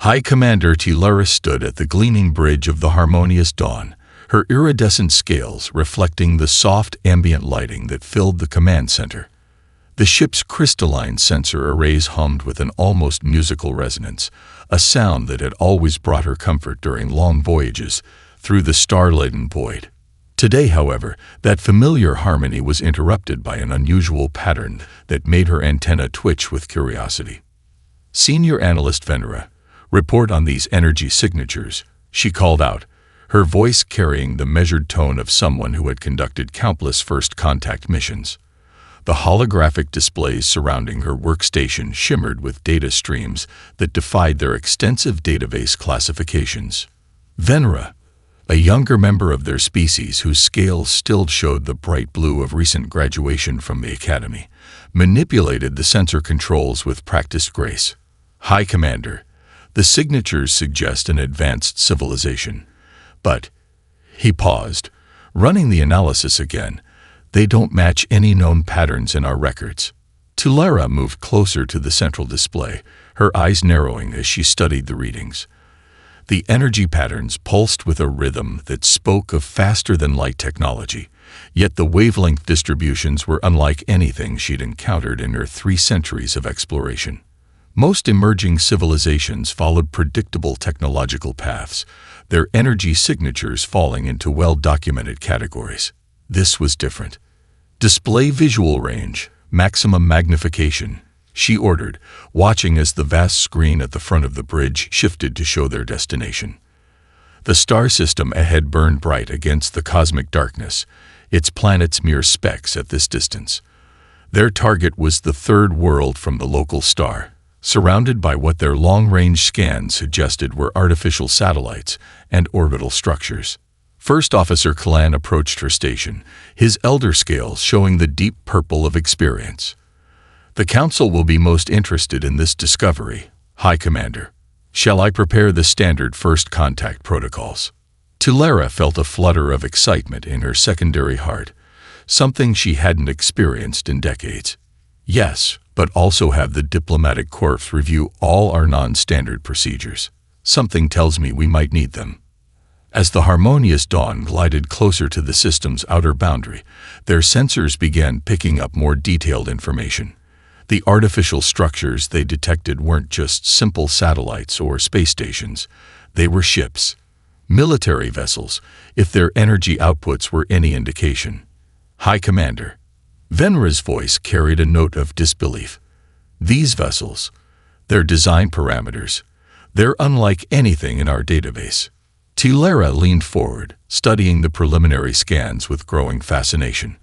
High Commander Tellura stood at the gleaming bridge of the Harmonious Dawn, her iridescent scales reflecting the soft ambient lighting that filled the command center. The ship's crystalline sensor arrays hummed with an almost musical resonance, a sound that had always brought her comfort during long voyages through the star-laden void. Today, however, that familiar harmony was interrupted by an unusual pattern that made her antenna twitch with curiosity. "Senior Analyst Venera, report on these energy signatures," she called out, her voice carrying the measured tone of someone who had conducted countless first contact missions. The holographic displays surrounding her workstation shimmered with data streams that defied their extensive database classifications. Venera, a younger member of their species whose scales still showed the bright blue of recent graduation from the academy, manipulated the sensor controls with practiced grace. "High Commander, the signatures suggest an advanced civilization. But," he paused, running the analysis again, "they don't match any known patterns in our records." Tellura moved closer to the central display, her eyes narrowing as she studied the readings. The energy patterns pulsed with a rhythm that spoke of faster-than-light technology, yet the wavelength distributions were unlike anything she'd encountered in her 3 centuries of exploration. Most emerging civilizations followed predictable technological paths, their energy signatures falling into well-documented categories. This was different. "Display visual range, maximum magnification," she ordered, watching as the vast screen at the front of the bridge shifted to show their destination. The star system ahead burned bright against the cosmic darkness, its planets mere specks at this distance. Their target was the third world from the local star, surrounded by what their long-range scans suggested were artificial satellites and orbital structures. First Officer Kalan approached her station, his elder scales showing the deep purple of experience. "The Council will be most interested in this discovery, High Commander. Shall I prepare the standard first contact protocols?" Tellura felt a flutter of excitement in her secondary heart, something she hadn't experienced in decades. "Yes, but also have the diplomatic corps review all our non-standard procedures. Something tells me we might need them." As the Harmonious Dawn glided closer to the system's outer boundary, their sensors began picking up more detailed information. The artificial structures they detected weren't just simple satellites or space stations. They were ships, military vessels, if their energy outputs were any indication. "High Commander." Venera's voice carried a note of disbelief. "These vessels, their design parameters, they're unlike anything in our database." Tellura leaned forward, studying the preliminary scans with growing fascination.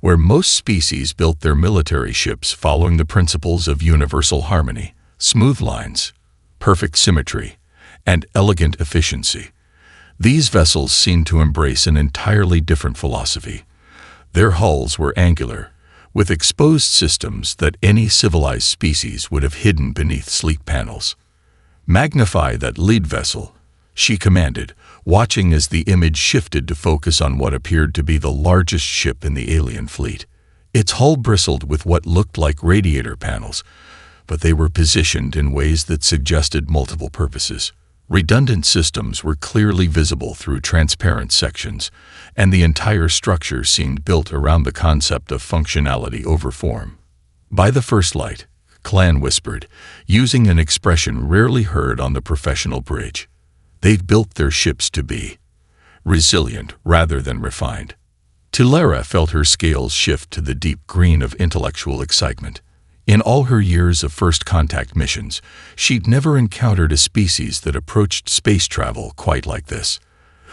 Where most species built their military ships following the principles of universal harmony, smooth lines, perfect symmetry, and elegant efficiency, these vessels seemed to embrace an entirely different philosophy. Their hulls were angular, with exposed systems that any civilized species would have hidden beneath sleek panels. "Magnify that lead vessel," she commanded, watching as the image shifted to focus on what appeared to be the largest ship in the alien fleet. Its hull bristled with what looked like radiator panels, but they were positioned in ways that suggested multiple purposes. Redundant systems were clearly visible through transparent sections, and the entire structure seemed built around the concept of functionality over form. "By the first light," Clan whispered, using an expression rarely heard on the professional bridge. "They've built their ships to be resilient rather than refined." Tellura felt her scales shift to the deep green of intellectual excitement. In all her years of first contact missions, she'd never encountered a species that approached space travel quite like this.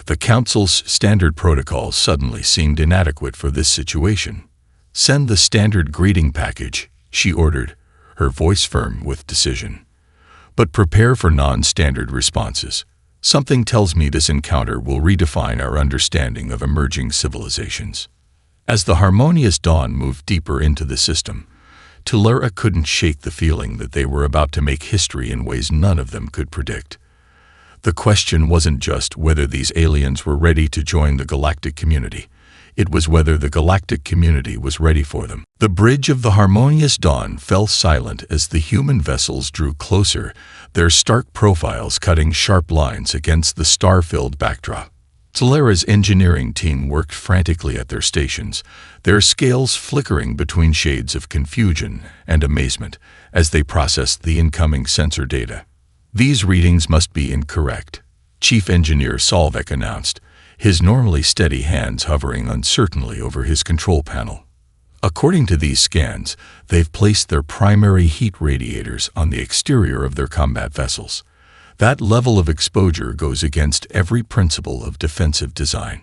The Council's standard protocols suddenly seemed inadequate for this situation. "Send the standard greeting package," she ordered, her voice firm with decision. "But prepare for non-standard responses. Something tells me this encounter will redefine our understanding of emerging civilizations." As the Harmonious Dawn moved deeper into the system, Tellura couldn't shake the feeling that they were about to make history in ways none of them could predict. The question wasn't just whether these aliens were ready to join the galactic community. It was whether the galactic community was ready for them. The bridge of the Harmonious Dawn fell silent as the human vessels drew closer, their stark profiles cutting sharp lines against the star-filled backdrop. Talara's engineering team worked frantically at their stations, their scales flickering between shades of confusion and amazement as they processed the incoming sensor data. "These readings must be incorrect," Chief Engineer Solvek announced, his normally steady hands hovering uncertainly over his control panel. "According to these scans, they've placed their primary heat radiators on the exterior of their combat vessels. That level of exposure goes against every principle of defensive design."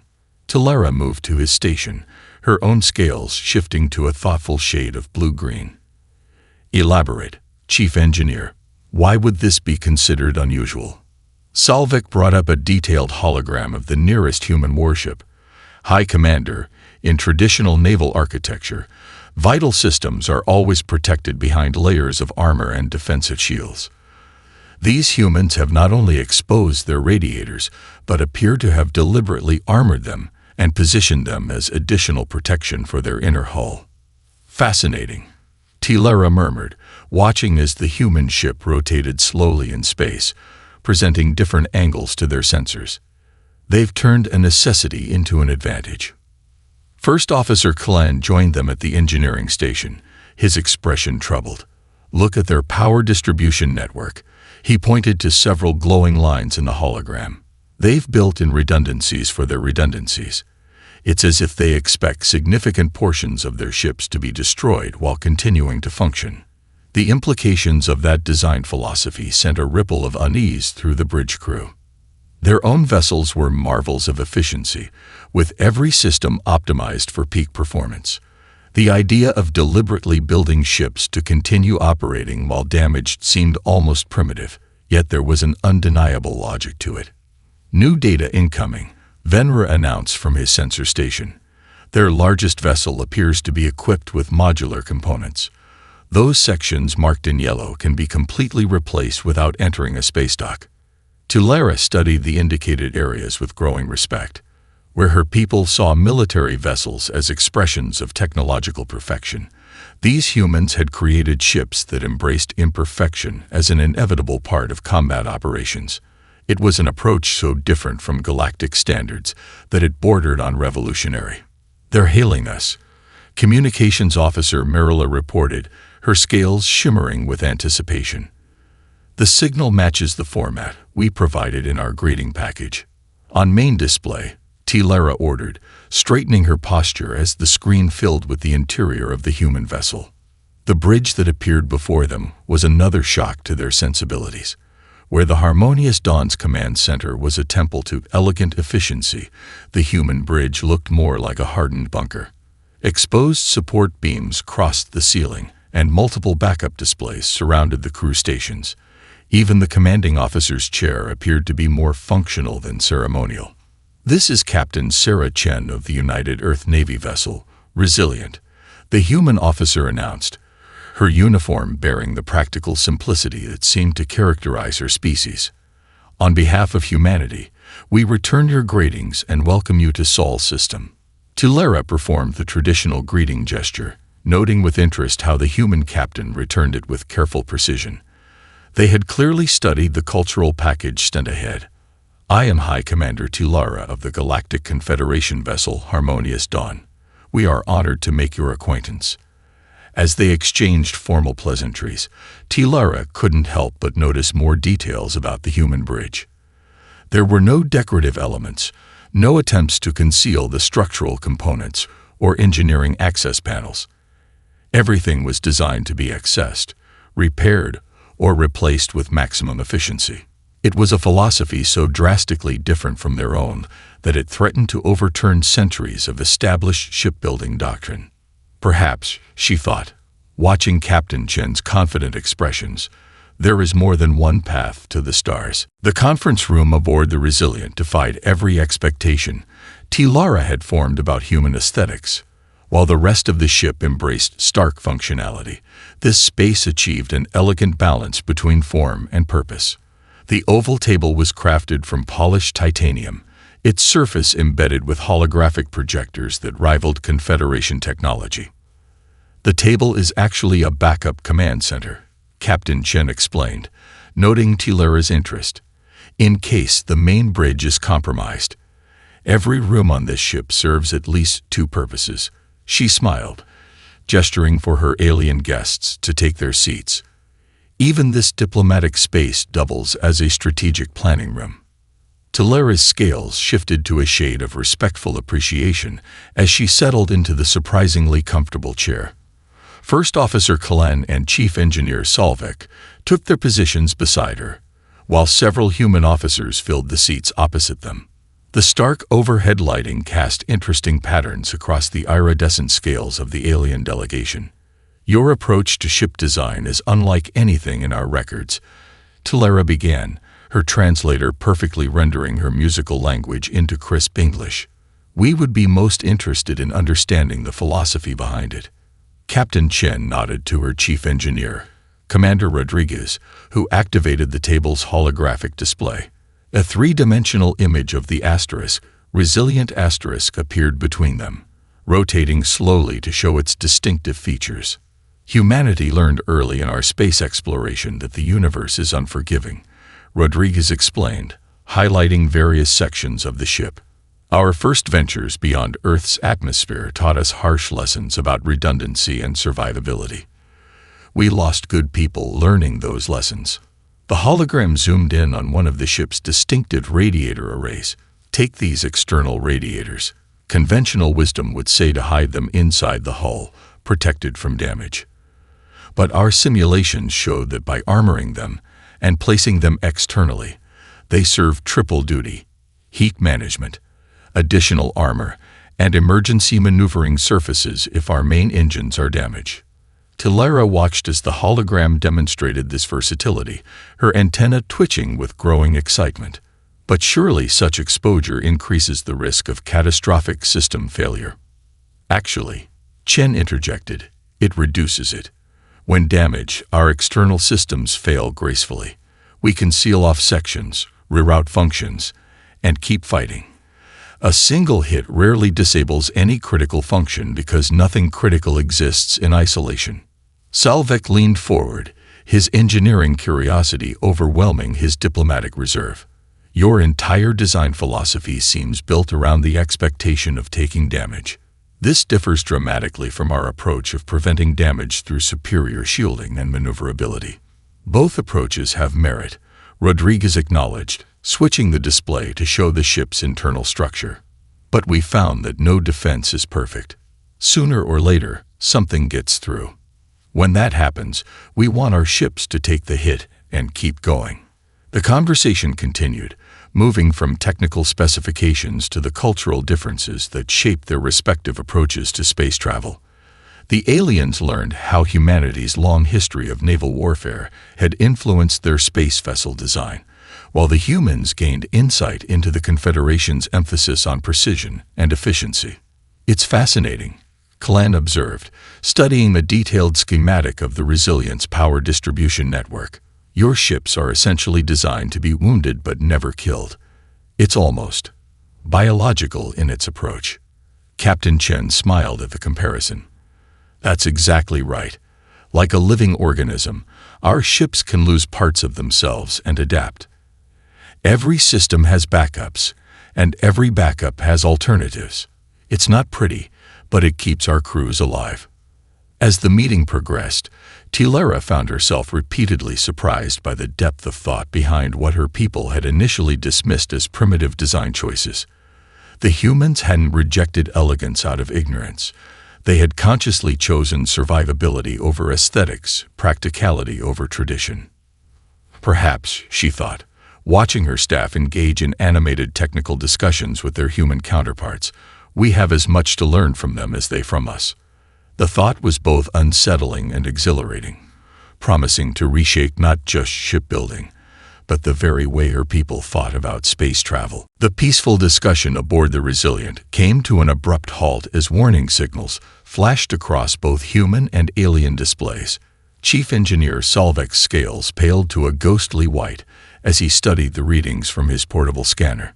Talara moved to his station, her own scales shifting to a thoughtful shade of blue-green. "Elaborate, Chief Engineer. Why would this be considered unusual?" Solvik brought up a detailed hologram of the nearest human warship. "High Commander, in traditional naval architecture, vital systems are always protected behind layers of armor and defensive shields. These humans have not only exposed their radiators, but appear to have deliberately armored them and positioned them as additional protection for their inner hull." "Fascinating," Talara murmured, watching as the human ship rotated slowly in space, presenting different angles to their sensors. "They've turned a necessity into an advantage." First Officer Klan joined them at the engineering station, his expression troubled. "Look at their power distribution network." He pointed to several glowing lines in the hologram. "They've built in redundancies for their redundancies. It's as if they expect significant portions of their ships to be destroyed while continuing to function." The implications of that design philosophy sent a ripple of unease through the bridge crew. Their own vessels were marvels of efficiency, with every system optimized for peak performance. The idea of deliberately building ships to continue operating while damaged seemed almost primitive, yet there was an undeniable logic to it. "New data incoming," Venra announced from his sensor station. "Their largest vessel appears to be equipped with modular components. Those sections marked in yellow can be completely replaced without entering a space dock." Talara studied the indicated areas with growing respect. Where her people saw military vessels as expressions of technological perfection, these humans had created ships that embraced imperfection as an inevitable part of combat operations. It was an approach so different from galactic standards that it bordered on revolutionary. "They're hailing us," Communications Officer Marilla reported, her scales shimmering with anticipation. "The signal matches the format we provided in our greeting package." "On main display," Talara ordered, straightening her posture as the screen filled with the interior of the human vessel. The bridge that appeared before them was another shock to their sensibilities. Where the Harmonious Dawn's command center was a temple to elegant efficiency, the human bridge looked more like a hardened bunker. Exposed support beams crossed the ceiling, and multiple backup displays surrounded the crew stations. Even the commanding officer's chair appeared to be more functional than ceremonial. "This is Captain Sarah Chen of the United Earth Navy vessel, Resilient," the human officer announced, her uniform bearing the practical simplicity that seemed to characterize her species. "On behalf of humanity, we return your greetings and welcome you to Sol System." Talara performed the traditional greeting gesture, noting with interest how the human captain returned it with careful precision. They had clearly studied the cultural package sent ahead. "I am High Commander Talara of the Galactic Confederation vessel Harmonious Dawn. We are honored to make your acquaintance." As they exchanged formal pleasantries, Talara couldn't help but notice more details about the human bridge. There were no decorative elements, no attempts to conceal the structural components or engineering access panels. Everything was designed to be accessed, repaired, or replaced with maximum efficiency. It was a philosophy so drastically different from their own that it threatened to overturn centuries of established shipbuilding doctrine. Perhaps, she thought, watching Captain Chen's confident expressions, there is more than one path to the stars. The conference room aboard the Resilient defied every expectation Talara had formed about human aesthetics. While the rest of the ship embraced stark functionality, this space achieved an elegant balance between form and purpose. The oval table was crafted from polished titanium, its surface embedded with holographic projectors that rivaled Confederation technology. "The table is actually a backup command center," Captain Chen explained, noting Tilera's interest. "In case the main bridge is compromised. Every room on this ship serves at least two purposes." She smiled, gesturing for her alien guests to take their seats. "Even this diplomatic space doubles as a strategic planning room." Tilera's scales shifted to a shade of respectful appreciation as she settled into the surprisingly comfortable chair. First Officer Kalan and Chief Engineer Salvek took their positions beside her, while several human officers filled the seats opposite them. The stark overhead lighting cast interesting patterns across the iridescent scales of the alien delegation. "Your approach to ship design is unlike anything in our records," Tilera began, her translator perfectly rendering her musical language into crisp English. "We would be most interested in understanding the philosophy behind it." Captain Chen nodded to her chief engineer, Commander Rodriguez, who activated the table's holographic display. A three-dimensional image of the asterisk, resilient asterisk, appeared between them, rotating slowly to show its distinctive features. "Humanity learned early in our space exploration that the universe is unforgiving," Rodriguez explained, highlighting various sections of the ship. "Our first ventures beyond Earth's atmosphere taught us harsh lessons about redundancy and survivability. We lost good people learning those lessons." The hologram zoomed in on one of the ship's distinctive radiator arrays. "Take these external radiators. Conventional wisdom would say to hide them inside the hull, protected from damage. But our simulations showed that by armoring them and placing them externally, they serve triple duty: heat management, additional armor, and emergency maneuvering surfaces if our main engines are damaged." Tilera watched as the hologram demonstrated this versatility, her antenna twitching with growing excitement. "But surely such exposure increases the risk of catastrophic system failure." "Actually," Chen interjected, "it reduces it. When damaged, our external systems fail gracefully. We can seal off sections, reroute functions, and keep fighting. A single hit rarely disables any critical function because nothing critical exists in isolation." Salvek leaned forward, his engineering curiosity overwhelming his diplomatic reserve. "Your entire design philosophy seems built around the expectation of taking damage. This differs dramatically from our approach of preventing damage through superior shielding and maneuverability." "Both approaches have merit," Rodriguez acknowledged, switching the display to show the ship's internal structure. "But we found that no defense is perfect. Sooner or later, something gets through. When that happens, we want our ships to take the hit and keep going." The conversation continued, moving from technical specifications to the cultural differences that shaped their respective approaches to space travel. The aliens learned how humanity's long history of naval warfare had influenced their space vessel design, while the humans gained insight into the Confederation's emphasis on precision and efficiency. "It's fascinating," Kalan observed, studying the detailed schematic of the Resilience power distribution network. "Your ships are essentially designed to be wounded but never killed. It's almost biological in its approach." Captain Chen smiled at the comparison. "That's exactly right. Like a living organism, our ships can lose parts of themselves and adapt. Every system has backups, and every backup has alternatives. It's not pretty, but it keeps our crews alive." As the meeting progressed, Tilera found herself repeatedly surprised by the depth of thought behind what her people had initially dismissed as primitive design choices. The humans hadn't rejected elegance out of ignorance. They had consciously chosen survivability over aesthetics, practicality over tradition. Perhaps, she thought, watching her staff engage in animated technical discussions with their human counterparts, we have as much to learn from them as they from us. The thought was both unsettling and exhilarating, promising to reshape not just shipbuilding, but the very way her people thought about space travel. The peaceful discussion aboard the Resilient came to an abrupt halt as warning signals flashed across both human and alien displays. Chief Engineer Salvek's scales paled to a ghostly white as he studied the readings from his portable scanner.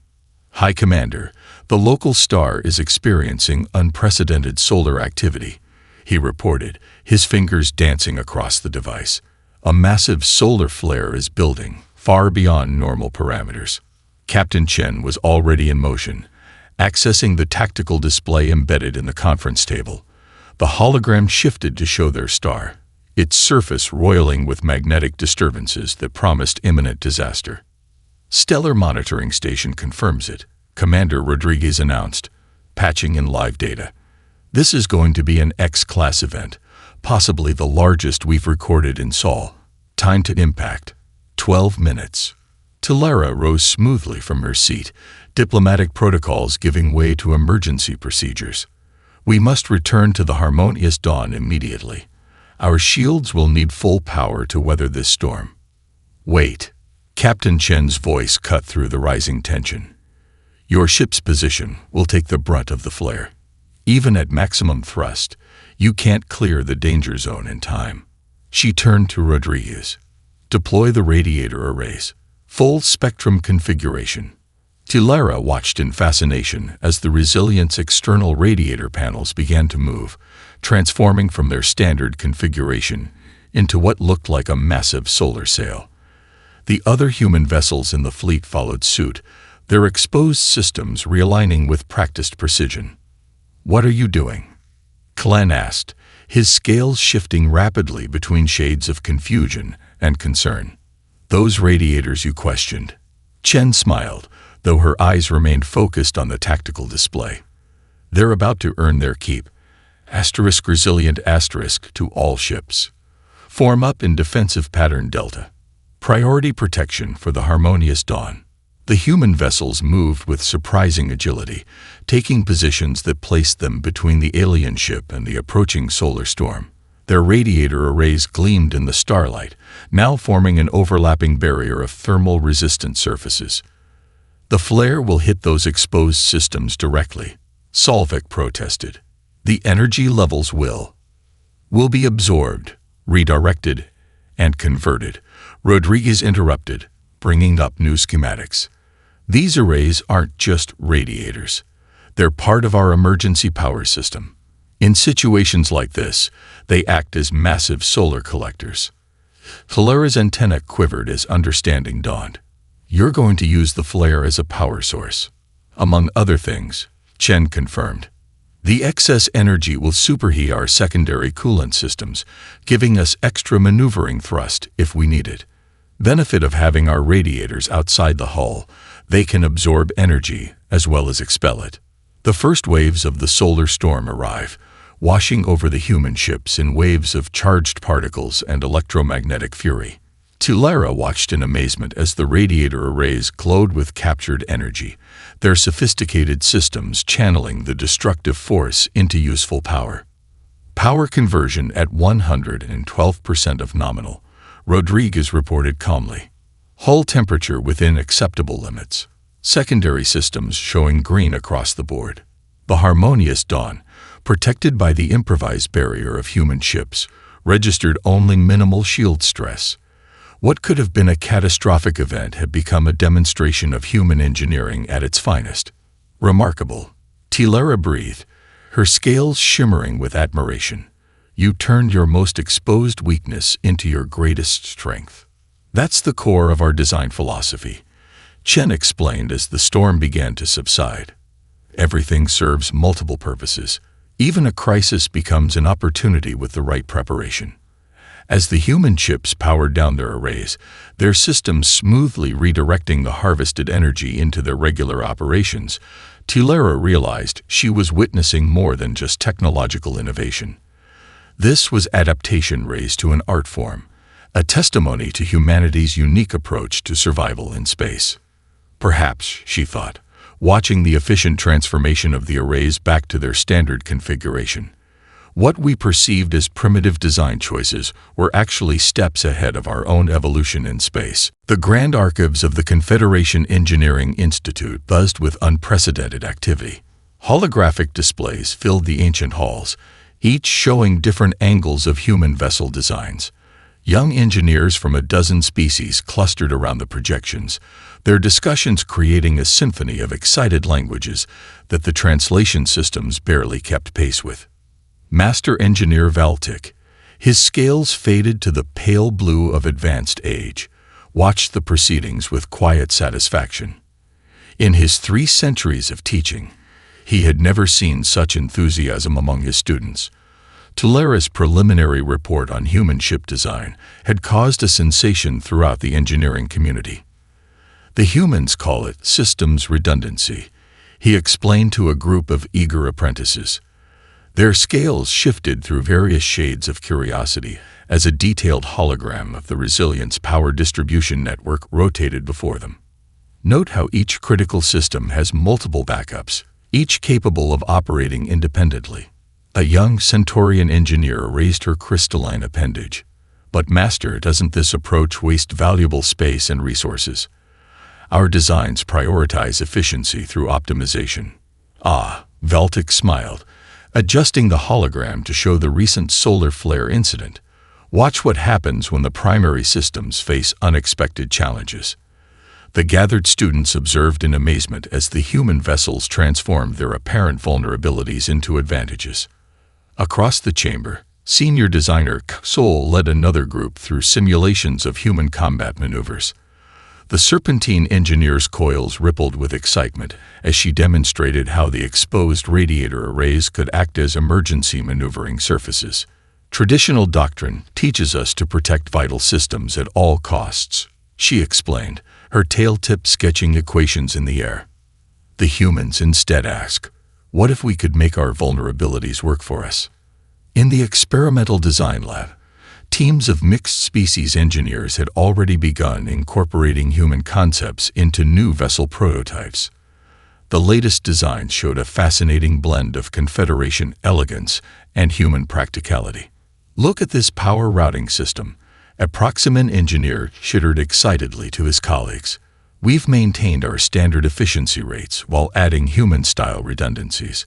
"High Commander, the local star is experiencing unprecedented solar activity," he reported, his fingers dancing across the device. A massive solar flare is building, far beyond normal parameters. Captain Chen was already in motion, accessing the tactical display embedded in the conference table. The hologram shifted to show their star, its surface roiling with magnetic disturbances that promised imminent disaster. Stellar Monitoring Station confirms it, Commander Rodriguez announced, patching in live data. This is going to be an X-class event, possibly the largest we've recorded in Sol. Time to impact, 12 minutes. Tilara rose smoothly from her seat, diplomatic protocols giving way to emergency procedures. We must return to the Harmonious Dawn immediately. Our shields will need full power to weather this storm. Wait. Captain Chen's voice cut through the rising tension. Your ship's position will take the brunt of the flare. Even at maximum thrust, you can't clear the danger zone in time. She turned to Rodriguez. Deploy the radiator arrays. Full spectrum configuration. Tilara watched in fascination as the Resilient's external radiator panels began to move, transforming from their standard configuration into what looked like a massive solar sail. The other human vessels in the fleet followed suit, their exposed systems realigning with practiced precision. What are you doing? Glenn asked, his scales shifting rapidly between shades of confusion and concern. Those radiators you questioned. Chen smiled, though her eyes remained focused on the tactical display. They're about to earn their keep. *Resilient* to all ships. Form up in defensive pattern Delta. Priority protection for the Harmonious Dawn. The human vessels moved with surprising agility, taking positions that placed them between the alien ship and the approaching solar storm. Their radiator arrays gleamed in the starlight, now forming an overlapping barrier of thermal-resistant surfaces. The flare will hit those exposed systems directly, Solvik protested. The energy levels will be absorbed, redirected, and converted. Rodriguez interrupted, bringing up new schematics. These arrays aren't just radiators. They're part of our emergency power system. In situations like this, they act as massive solar collectors. Hilara's antenna quivered as understanding dawned. You're going to use the flare as a power source. Among other things, Chen confirmed. The excess energy will superheat our secondary coolant systems, giving us extra maneuvering thrust if we need it. Benefit of having our radiators outside the hull, they can absorb energy as well as expel it. The first waves of the solar storm arrive, washing over the human ships in waves of charged particles and electromagnetic fury. Tilara watched in amazement as the radiator arrays glowed with captured energy, their sophisticated systems channeling the destructive force into useful power. Power conversion at 112% of nominal, Rodriguez reported calmly. Hull temperature within acceptable limits. Secondary systems showing green across the board. The Harmonious Dawn, protected by the improvised barrier of human ships, registered only minimal shield stress. What could have been a catastrophic event had become a demonstration of human engineering at its finest. Remarkable. Tilara breathed, her scales shimmering with admiration. You turned your most exposed weakness into your greatest strength. That's the core of our design philosophy, Chen explained as the storm began to subside. Everything serves multiple purposes. Even a crisis becomes an opportunity with the right preparation. As the human ships powered down their arrays, their systems smoothly redirecting the harvested energy into their regular operations, Tilara realized she was witnessing more than just technological innovation. This was adaptation raised to an art form, a testimony to humanity's unique approach to survival in space. Perhaps, she thought, watching the efficient transformation of the arrays back to their standard configuration. What we perceived as primitive design choices were actually steps ahead of our own evolution in space. The Grand Archives of the Confederation Engineering Institute buzzed with unprecedented activity. Holographic displays filled the ancient halls, each showing different angles of human vessel designs. Young engineers from a dozen species clustered around the projections, their discussions creating a symphony of excited languages that the translation systems barely kept pace with. Master Engineer Valtic, His scales faded to the pale blue of advanced age, watched the proceedings with quiet satisfaction. In his 3 centuries of teaching, he had never seen such enthusiasm among his students. Tulara's preliminary report on human ship design had caused a sensation throughout the engineering community. The humans call it systems redundancy, he explained to a group of eager apprentices. Their scales shifted through various shades of curiosity as a detailed hologram of the resilience power distribution network rotated before them. Note how each critical system has multiple backups, each capable of operating independently. A young Centaurian engineer raised her crystalline appendage. But Master, doesn't this approach waste valuable space and resources? Our designs prioritize efficiency through optimization. Ah, Valtic smiled, adjusting the hologram to show the recent solar flare incident. Watch what happens when the primary systems face unexpected challenges. The gathered students observed in amazement as the human vessels transformed their apparent vulnerabilities into advantages. Across the chamber, senior designer Sol led another group through simulations of human combat maneuvers. The serpentine engineer's coils rippled with excitement as she demonstrated how the exposed radiator arrays could act as emergency maneuvering surfaces. Traditional doctrine teaches us to protect vital systems at all costs, she explained, her tail tip sketching equations in the air. The humans instead ask, what if we could make our vulnerabilities work for us? In the experimental design lab, teams of mixed-species engineers had already begun incorporating human concepts into new vessel prototypes. The latest designs showed a fascinating blend of Confederation elegance and human practicality. Look at this power routing system, a Proximan engineer shuddered excitedly to his colleagues. We've maintained our standard efficiency rates while adding human-style redundancies.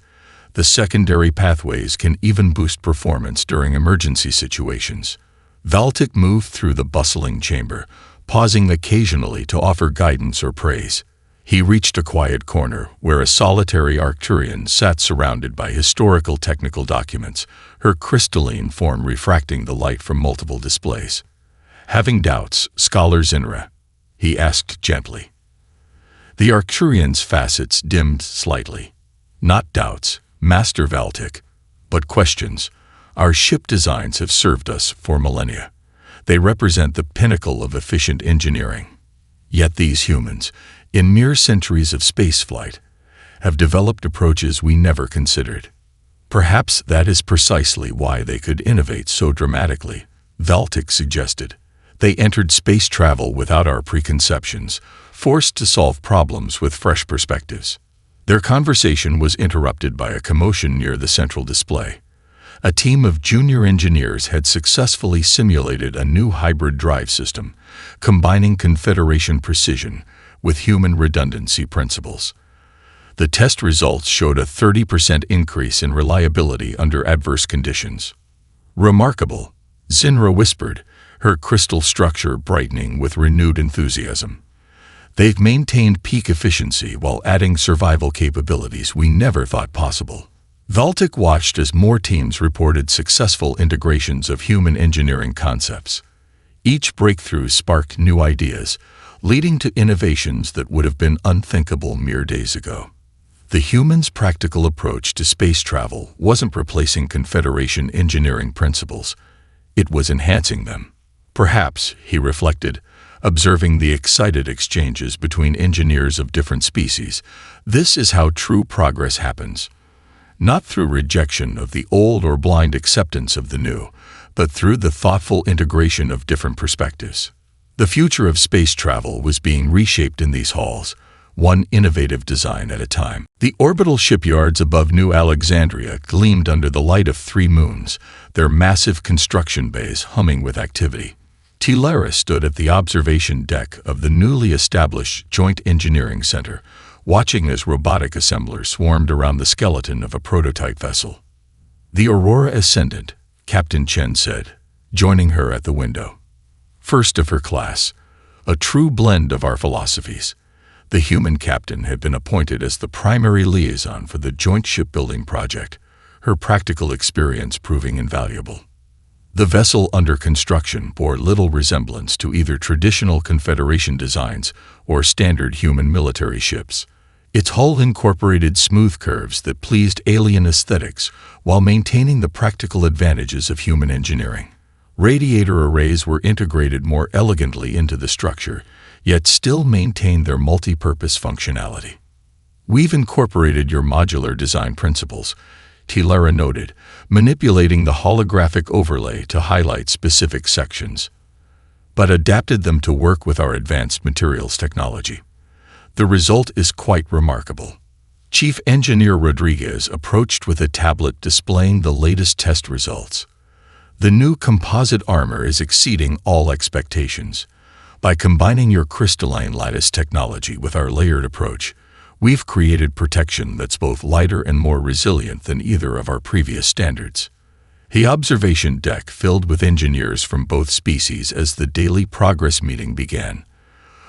The secondary pathways can even boost performance during emergency situations. Valtic moved through the bustling chamber, pausing occasionally to offer guidance or praise. He reached a quiet corner where a solitary Arcturian sat surrounded by historical technical documents, her crystalline form refracting the light from multiple displays. Having doubts, Scholar Zinra? He asked gently. The Arcturian's facets dimmed slightly. Not doubts, Master Valtic, but questions. Our ship designs have served us for millennia. They represent the pinnacle of efficient engineering. Yet these humans, in mere centuries of spaceflight, have developed approaches we never considered. Perhaps that is precisely why they could innovate so dramatically, Valtic suggested. They entered space travel without our preconceptions, forced to solve problems with fresh perspectives. Their conversation was interrupted by a commotion near the central display. A team of junior engineers had successfully simulated a new hybrid drive system, combining Confederation precision with human redundancy principles. The test results showed a 30% increase in reliability under adverse conditions. Remarkable, Zinra whispered, her crystal structure brightening with renewed enthusiasm. They've maintained peak efficiency while adding survival capabilities we never thought possible. Valtic watched as more teams reported successful integrations of human engineering concepts. Each breakthrough sparked new ideas, leading to innovations that would have been unthinkable mere days ago. The humans' practical approach to space travel wasn't replacing Confederation engineering principles. It was enhancing them. Perhaps, he reflected, observing the excited exchanges between engineers of different species, this is how true progress happens. Not through rejection of the old or blind acceptance of the new, but through the thoughtful integration of different perspectives. The future of space travel was being reshaped in these halls, one innovative design at a time. The orbital shipyards above New Alexandria gleamed under the light of 3 moons, their massive construction bays humming with activity. Tilara stood at the observation deck of the newly established Joint Engineering Center, watching as robotic assemblers swarmed around the skeleton of a prototype vessel. The Aurora Ascendant, Captain Chen said, joining her at the window. First of her class, a true blend of our philosophies. The human captain had been appointed as the primary liaison for the joint shipbuilding project, her practical experience proving invaluable. The vessel under construction bore little resemblance to either traditional Confederation designs or standard human military ships. Its hull incorporated smooth curves that pleased alien aesthetics while maintaining the practical advantages of human engineering. Radiator arrays were integrated more elegantly into the structure, yet still maintained their multi-purpose functionality. "We've incorporated your modular design principles," Tilara noted, manipulating the holographic overlay to highlight specific sections, but adapted them to work with our advanced materials technology. The result is quite remarkable. Chief Engineer Rodriguez approached with a tablet displaying the latest test results. The new composite armor is exceeding all expectations. By combining your crystalline lattice technology with our layered approach, we've created protection that's both lighter and more resilient than either of our previous standards. The observation deck filled with engineers from both species as the daily progress meeting began.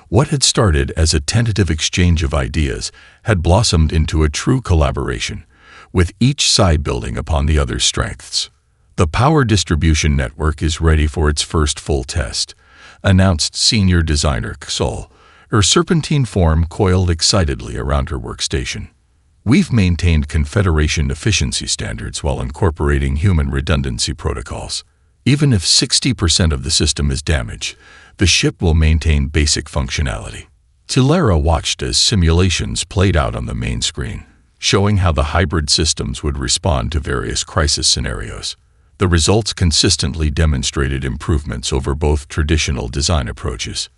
What had started as a tentative exchange of ideas had blossomed into a true collaboration, with each side building upon the other's strengths. "The power distribution network is ready for its first full test," announced senior designer Xol, her serpentine form coiled excitedly around her workstation. "We've maintained Confederation efficiency standards while incorporating human redundancy protocols. Even if 60% of the system is damaged, the ship will maintain basic functionality." Tilara watched as simulations played out on the main screen, showing how the hybrid systems would respond to various crisis scenarios. The results consistently demonstrated improvements over both traditional design approaches.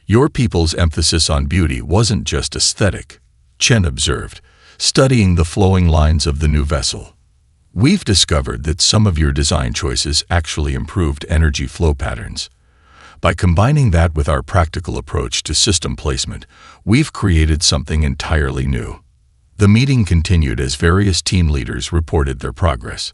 "Your people's emphasis on beauty wasn't just aesthetic," Chen observed, studying the flowing lines of the new vessel. "We've discovered that some of your design choices actually improved energy flow patterns. By combining that with our practical approach to system placement, we've created something entirely new." The meeting continued as various team leaders reported their progress.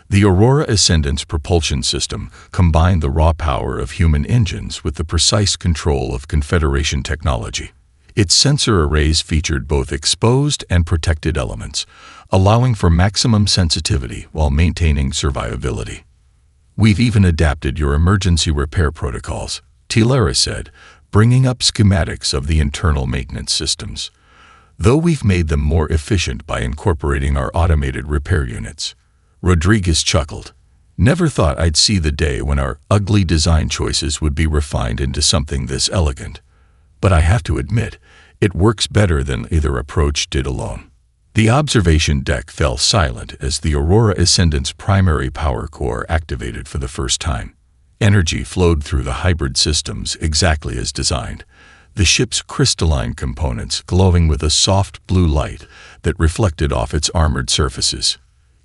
The Aurora Ascendant's propulsion system combined the raw power of human engines with the precise control of Confederation technology. Its sensor arrays featured both exposed and protected elements, allowing for maximum sensitivity while maintaining survivability. "We've even adapted your emergency repair protocols," Tilara said, bringing up schematics of the internal maintenance systems, "though we've made them more efficient by incorporating our automated repair units." Rodriguez chuckled. "Never thought I'd see the day when our ugly design choices would be refined into something this elegant. But I have to admit, it works better than either approach did alone." The observation deck fell silent as the Aurora Ascendant's primary power core activated for the first time. Energy flowed through the hybrid systems exactly as designed, the ship's crystalline components glowing with a soft blue light that reflected off its armored surfaces.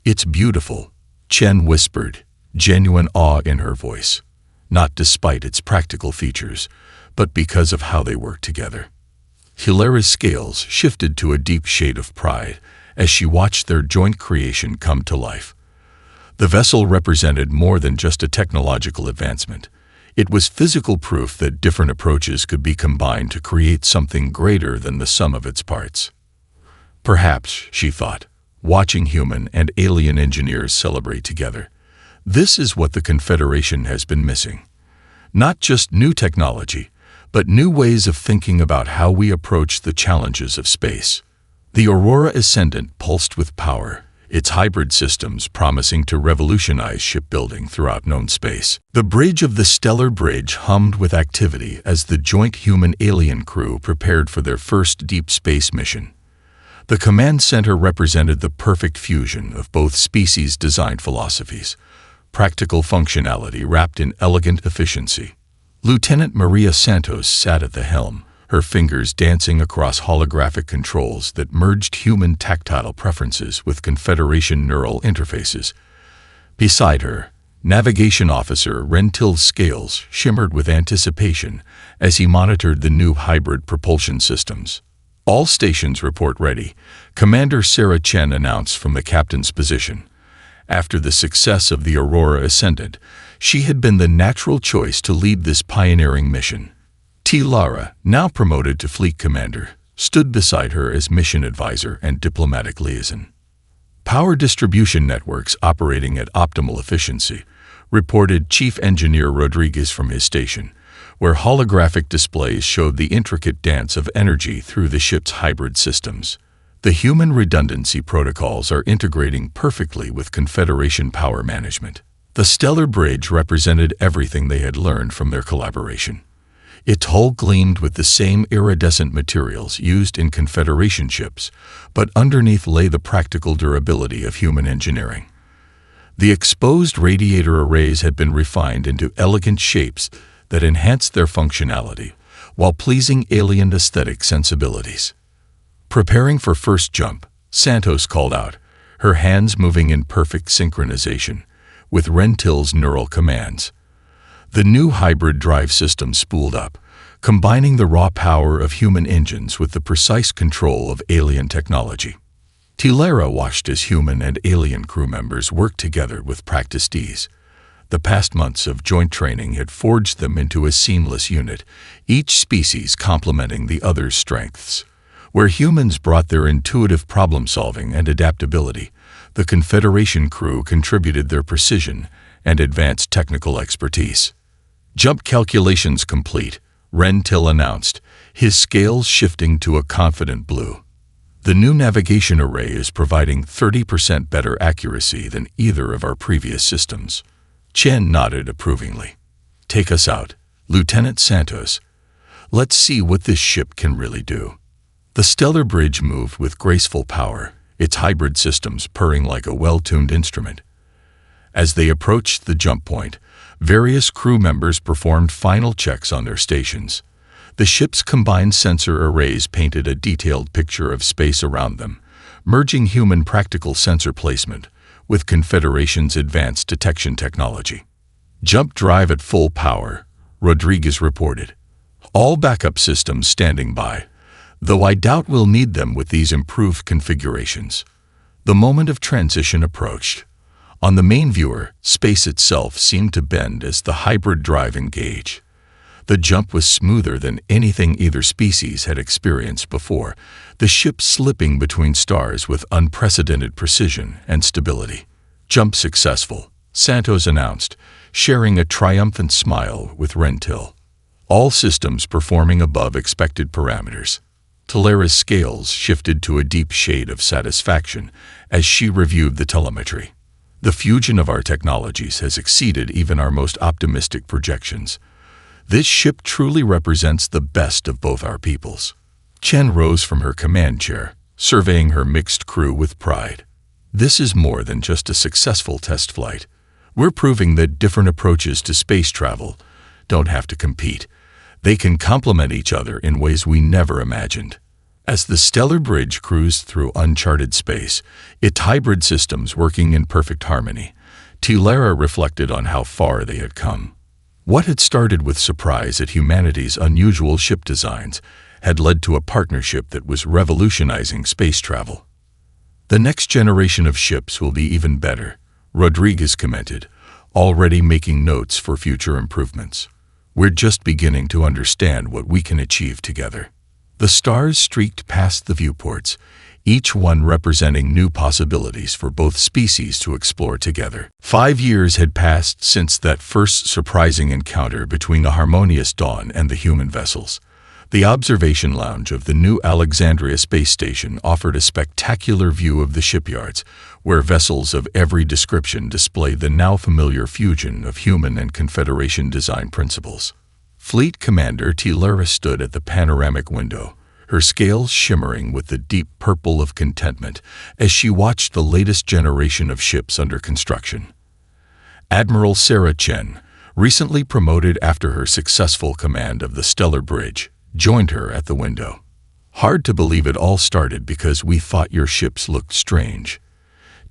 "It's beautiful," Chen whispered, genuine awe in her voice, not despite its practical features, but because of how they work together. Hilara's scales shifted to a deep shade of pride as she watched their joint creation come to life. The vessel represented more than just a technological advancement. It was physical proof that different approaches could be combined to create something greater than the sum of its parts. Perhaps, she thought, watching human and alien engineers celebrate together, this is what the Confederation has been missing. Not just new technology, but new ways of thinking about how we approach the challenges of space. The Aurora Ascendant pulsed with power, its hybrid systems promising to revolutionize shipbuilding throughout known space. The bridge of the Stellar Bridge hummed with activity as the joint human-alien crew prepared for their first deep space mission. The command center represented the perfect fusion of both species' design philosophies, practical functionality wrapped in elegant efficiency. Lieutenant Maria Santos sat at the helm, her fingers dancing across holographic controls that merged human tactile preferences with Confederation neural interfaces. Beside her, Navigation Officer Rentil's scales shimmered with anticipation as he monitored the new hybrid propulsion systems. "All stations report ready," Commander Sarah Chen announced from the captain's position. After the success of the Aurora Ascendant, she had been the natural choice to lead this pioneering mission. Tilara, now promoted to fleet commander, stood beside her as mission advisor and diplomatic liaison. Power distribution networks operating at optimal efficiency, reported Chief Engineer Rodriguez from his station, where holographic displays showed the intricate dance of energy through the ship's hybrid systems. The human redundancy protocols are integrating perfectly with Confederation power management. The stellar bridge represented everything they had learned from their collaboration. Its hull gleamed with the same iridescent materials used in Confederation ships, but underneath lay the practical durability of human engineering. The exposed radiator arrays had been refined into elegant shapes that enhanced their functionality, while pleasing alien aesthetic sensibilities. Preparing for first jump, Santos called out, her hands moving in perfect synchronization with Rentil's neural commands. The new hybrid drive system spooled up, combining the raw power of human engines with the precise control of alien technology. Tilera watched as human and alien crew members worked together with practiced ease. The past months of joint training had forged them into a seamless unit, each species complementing the other's strengths. Where humans brought their intuitive problem-solving and adaptability, the Confederation crew contributed their precision and advanced technical expertise. Jump calculations complete, Rentil announced, his scales shifting to a confident blue. The new navigation array is providing 30% better accuracy than either of our previous systems. Chen nodded approvingly. Take us out, Lieutenant Santos. Let's see what this ship can really do. The stellar bridge moved with graceful power, its hybrid systems purring like a well-tuned instrument. As they approached the jump point, various crew members performed final checks on their stations. The ship's combined sensor arrays painted a detailed picture of space around them, merging human practical sensor placement with Confederation's advanced detection technology. Jump drive at full power, Rodriguez reported. All backup systems standing by, though I doubt we'll need them with these improved configurations. The moment of transition approached. On the main viewer, space itself seemed to bend as the hybrid drive engaged. The jump was smoother than anything either species had experienced before, the ship slipping between stars with unprecedented precision and stability. Jump successful, Santos announced, sharing a triumphant smile with Rentil. All systems performing above expected parameters. Tilera's scales shifted to a deep shade of satisfaction as she reviewed the telemetry. The fusion of our technologies has exceeded even our most optimistic projections. This ship truly represents the best of both our peoples. Chen rose from her command chair, surveying her mixed crew with pride. This is more than just a successful test flight. We're proving that different approaches to space travel don't have to compete. They can complement each other in ways we never imagined. As the stellar bridge cruised through uncharted space, its hybrid systems working in perfect harmony, Tilera reflected on how far they had come. What had started with surprise at humanity's unusual ship designs had led to a partnership that was revolutionizing space travel. The next generation of ships will be even better, Rodriguez commented, already making notes for future improvements. We're just beginning to understand what we can achieve together. The stars streaked past the viewports, each one representing new possibilities for both species to explore together. 5 years had passed since that first surprising encounter between the Harmonious Dawn and the human vessels. The observation lounge of the new Alexandria space station offered a spectacular view of the shipyards, where vessels of every description displayed the now familiar fusion of human and Confederation design principles. Fleet Commander Tilera stood at the panoramic window, her scales shimmering with the deep purple of contentment as she watched the latest generation of ships under construction. Admiral Sarah Chen, recently promoted after her successful command of the Stellar Bridge, joined her at the window. Hard to believe it all started because we thought your ships looked strange.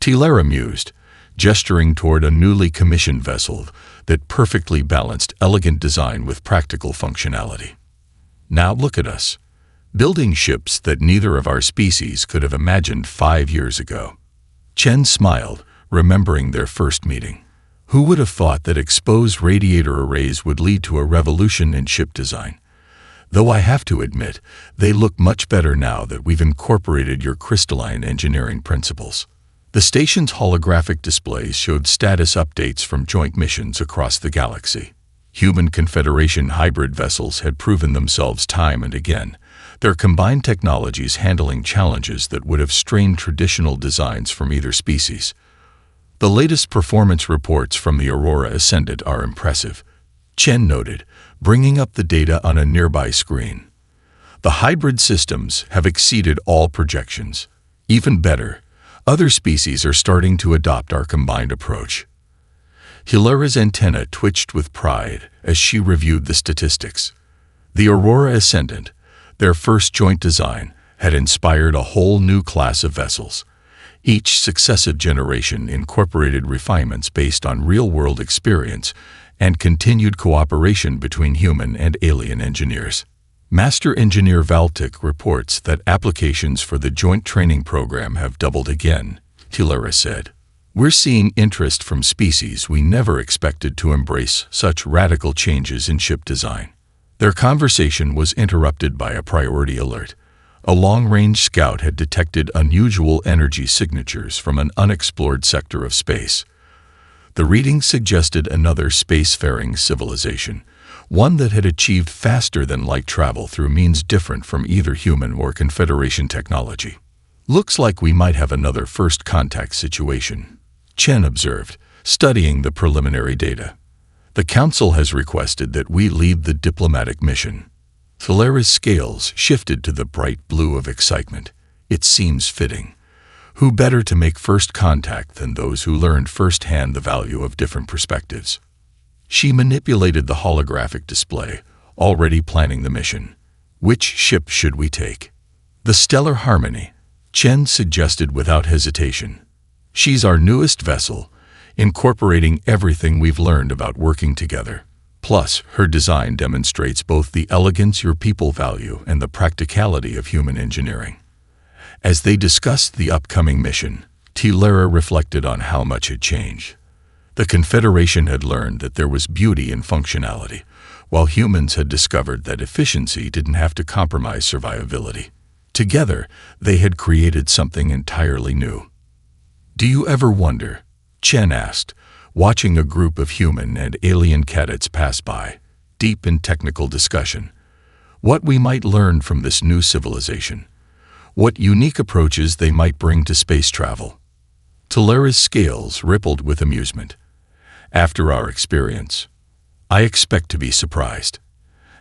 Tilera mused, gesturing toward a newly commissioned vessel that perfectly balanced elegant design with practical functionality. Now look at us, building ships that neither of our species could have imagined 5 years ago. Chen smiled, remembering their first meeting. Who would have thought that exposed radiator arrays would lead to a revolution in ship design? Though I have to admit, they look much better now that we've incorporated your crystalline engineering principles. The station's holographic displays showed status updates from joint missions across the galaxy. Human Confederation hybrid vessels had proven themselves time and again, their combined technologies handling challenges that would have strained traditional designs from either species. The latest performance reports from the Aurora Ascendant are impressive, Chen noted, bringing up the data on a nearby screen. The hybrid systems have exceeded all projections. Even better, other species are starting to adopt our combined approach. Hilara's antenna twitched with pride as she reviewed the statistics. The Aurora Ascendant, their first joint design, had inspired a whole new class of vessels. Each successive generation incorporated refinements based on real-world experience and continued cooperation between human and alien engineers. Master Engineer Valtic reports that applications for the Joint Training Program have doubled again, Hilara said. We're seeing interest from species we never expected to embrace such radical changes in ship design. Their conversation was interrupted by a priority alert. A long-range scout had detected unusual energy signatures from an unexplored sector of space. The readings suggested another spacefaring civilization, one that had achieved faster-than-light travel through means different from either human or Confederation technology. Looks like we might have another first contact situation, Chen observed, studying the preliminary data. The Council has requested that we lead the diplomatic mission. Hilara's scales shifted to the bright blue of excitement. It seems fitting. Who better to make first contact than those who learned firsthand the value of different perspectives? She manipulated the holographic display, already planning the mission. Which ship should we take? The Stellar Harmony, Chen suggested without hesitation. She's our newest vessel, incorporating everything we've learned about working together. Plus, her design demonstrates both the elegance your people value and the practicality of human engineering. As they discussed the upcoming mission, Hilara reflected on how much had changed. The Confederation had learned that there was beauty in functionality, while humans had discovered that efficiency didn't have to compromise survivability. Together, they had created something entirely new. Do you ever wonder, Chen asked, watching a group of human and alien cadets pass by, deep in technical discussion, what we might learn from this new civilization? What unique approaches they might bring to space travel? Hilara's scales rippled with amusement. After our experience, I expect to be surprised,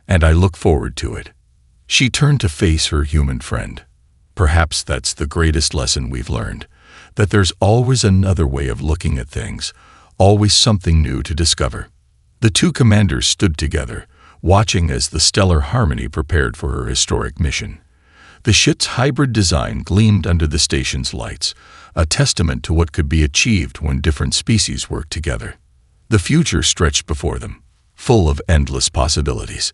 and I look forward to it. She turned to face her human friend. Perhaps that's the greatest lesson we've learned, that there's always another way of looking at things, always something new to discover. The two commanders stood together, watching as the Stellar Harmony prepared for her historic mission. The ship's hybrid design gleamed under the station's lights, a testament to what could be achieved when different species worked together. The future stretched before them, full of endless possibilities.